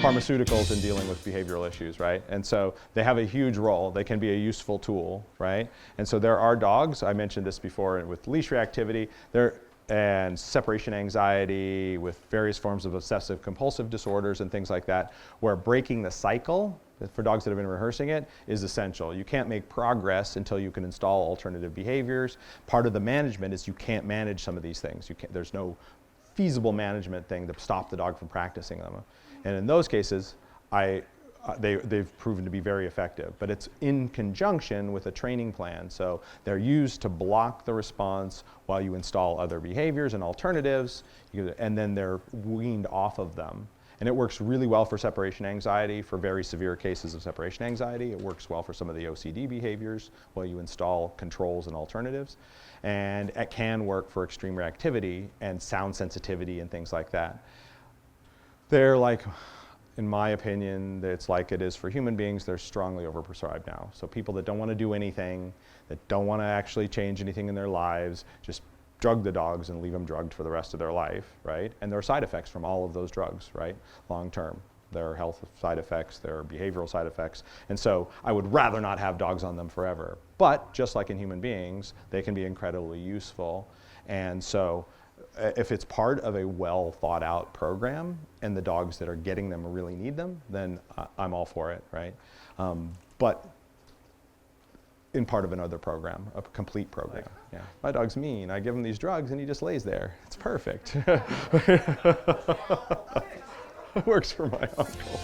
pharmaceuticals in dealing with behavioral issues, right? And so they have a huge role. They can be a useful tool, right? And so there are dogs, I mentioned this before with leash reactivity, and separation anxiety, with various forms of obsessive compulsive disorders and things like that, where breaking the cycle for dogs that have been rehearsing it is essential. You can't make progress until you can install alternative behaviors. Part of the management is you can't manage some of these things. There's no feasible management thing to stop the dog from practicing them. And in those cases, they've proven to be very effective, but it's in conjunction with a training plan. So they're used to block the response while you install other behaviors and alternatives, and then they're weaned off of them. And it works really well for separation anxiety, for very severe cases of separation anxiety. It works well for some of the OCD behaviors while you install controls and alternatives. And it can work for extreme reactivity and sound sensitivity and things like that. They're like, in my opinion, it's like it is for human beings, they're strongly overprescribed now. So people that don't want to do anything, that don't want to actually change anything in their lives, just drug the dogs and leave them drugged for the rest of their life, right? And there are side effects from all of those drugs, right? Long term. There are health side effects, there are behavioral side effects. And so I would rather not have dogs on them forever. But just like in human beings, they can be incredibly useful. And so if it's part of a well thought out program and the dogs that are getting them really need them, then I'm all for it, right? But in part of another program, a complete program. Yeah. My dog's mean. I give him these drugs and he just lays there. It's perfect. It works for my uncle.